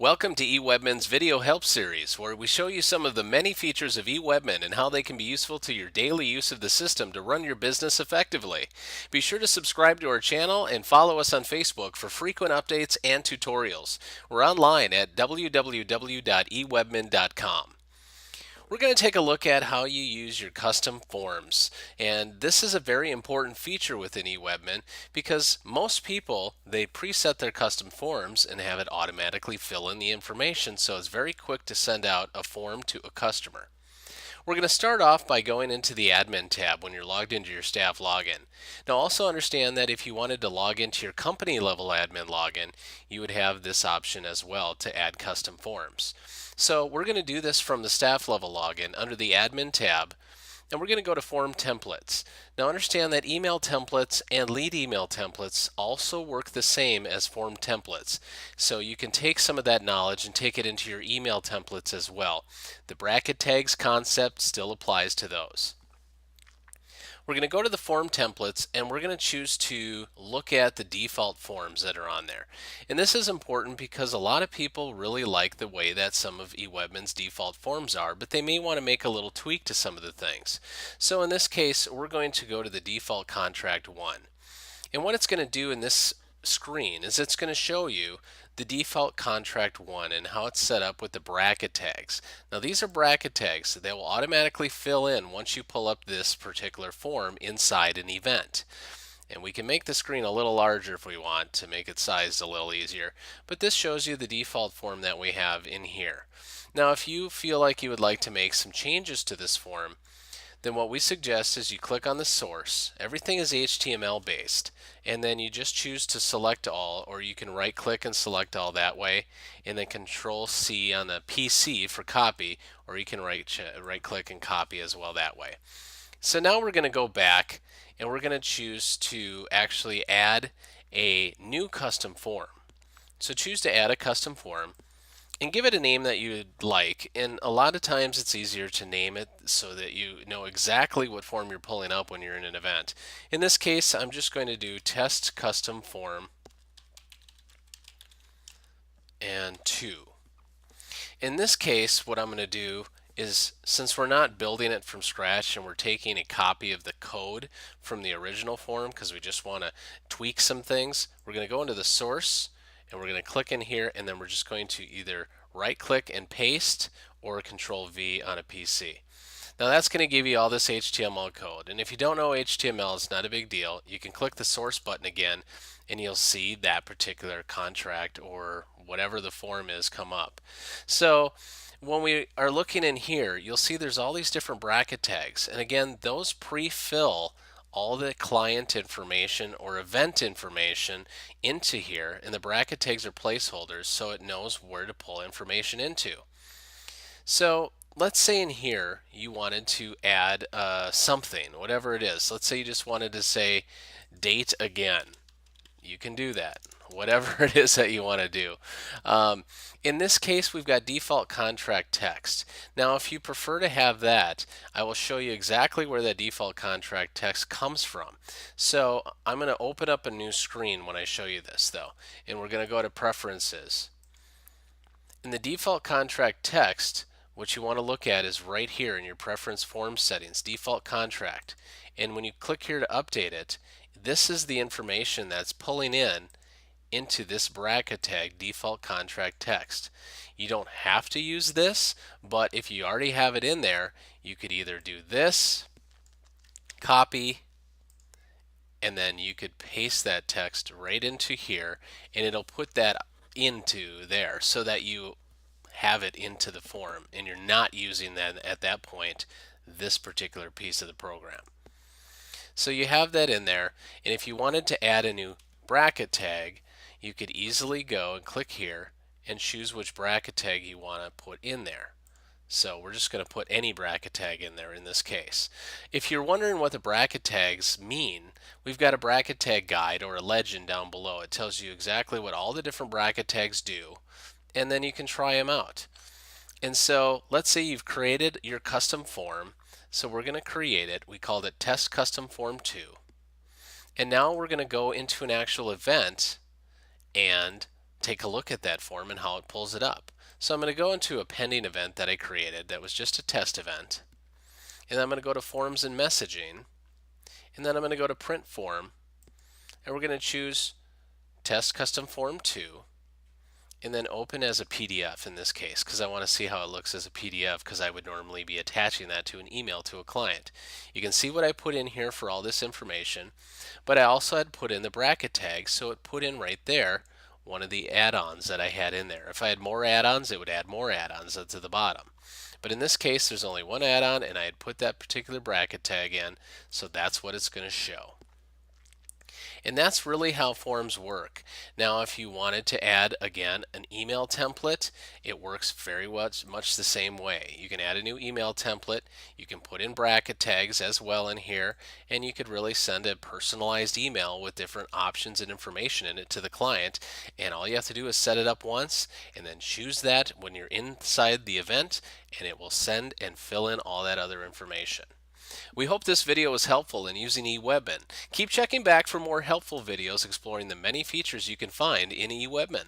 Welcome to eWebmin's video help series, where we show you some of the many features of eWebmin and how they can be useful to your daily use of the system to run your business effectively. Be sure to subscribe to our channel and follow us on Facebook for frequent updates and tutorials. We're online at www.ewebmin.com. We're going to take a look at how you use your custom forms. And this is a very important feature within eWebmin because most people, they preset their custom forms and have it automatically fill in the information, so it's very quick to send out a form to a customer. We're going to start off by going into the admin tab when you're logged into your staff login. Now also understand that if you wanted to log into your company level admin login, you would have this option as well to add custom forms. So we're going to do this from the staff level login under the admin tab, and we're going to go to form templates. Now understand that email templates and lead email templates also work the same as form templates. So you can take some of that knowledge and take it into your email templates as well. The bracket tags concept still applies to those. We're going to go to the form templates and we're going to choose to look at the default forms that are on there. And this is important because a lot of people really like the way that some of eWebmin's default forms are, but they may want to make a little tweak to some of the things. So in this case, we're going to go to the default contract 1. And what it's going to do in this screen is it's going to show you the default contract 1 and how it's set up with the bracket tags. Now these are bracket tags that will automatically fill in once you pull up this particular form inside an event. And we can make the screen a little larger if we want to make it sized a little easier, but this shows you the default form that we have in here. Now if you feel like you would like to make some changes to this form, then what we suggest is you click on the source. Everything is HTML based, and then you just choose to select all, or you can right click and select all that way, and then Control C on the PC for copy, or you can right click and copy as well that way. So now we're going to go back and we're going to choose to actually add a new custom form. So choose to add a custom form and give it a name that you'd like, and a lot of times it's easier to name it so that you know exactly what form you're pulling up when you're in an event. In this case, I'm just going to do test custom form and 2. In this case, what I'm going to do is, since we're not building it from scratch and we're taking a copy of the code from the original form because we just want to tweak some things, we're going to go into the source and we're going to click in here, and then we're just going to either right click and paste or Control V on a PC. Now that's going to give you all this HTML code, and if you don't know HTML, it's not a big deal. You can click the source button again and you'll see that particular contract or whatever the form is come up. So when we are looking in here, you'll see there's all these different bracket tags, and again, those pre-fill all the client information or event information into here, and the bracket tags are placeholders so it knows where to pull information into. So let's say in here you wanted to add something, whatever it is. Let's say you just wanted to say date again. You can do that, whatever it is that you want to do. In this case, we've got default contract text. Now, if you prefer to have that, I will show you exactly where that default contract text comes from. So I'm going to open up a new screen when I show you this, though, and we're going to go to Preferences. In the default contract text, what you want to look at is right here in your preference form settings, default contract. And when you click here to update it, this is the information that's pulling in into this bracket tag default contract text. You don't have to use this, but if you already have it in there, you could either do this, copy, and then you could paste that text right into here, and it'll put that into there so that you have it into the form and you're not using that at that point this particular piece of the program. So you have that in there, and if you wanted to add a new bracket tag, you could easily go and click here and choose which bracket tag you want to put in there. So we're just going to put any bracket tag in there in this case. If you're wondering what the bracket tags mean, we've got a bracket tag guide or a legend down below. It tells you exactly what all the different bracket tags do, and then you can try them out. And so let's say you've created your custom form. So we're going to create it. We called it test custom form 2. And now we're going to go into an actual event and take a look at that form and how it pulls it up. So I'm going to go into a pending event that I created that was just a test event. And I'm going to go to Forms and Messaging. And then I'm going to go to Print Form. And we're going to choose Test Custom Form 2. And then open as a PDF in this case, because I want to see how it looks as a PDF, because I would normally be attaching that to an email to a client. You can see what I put in here for all this information, but I also had put in the bracket tags, so it put in right there one of the add-ons that I had in there. If I had more add-ons, it would add more add-ons to the bottom. But in this case, there's only one add-on, and I had put that particular bracket tag in, so that's what it's going to show. And that's really how forms work. Now, if you wanted to add, again, an email template, it works very much the same way. You can add a new email template, you can put in bracket tags as well in here, and you could really send a personalized email with different options and information in it to the client. And all you have to do is set it up once, and then choose that when you're inside the event, and it will send and fill in all that other information. We hope this video was helpful in using eWebmin. Keep checking back for more helpful videos exploring the many features you can find in eWebmin.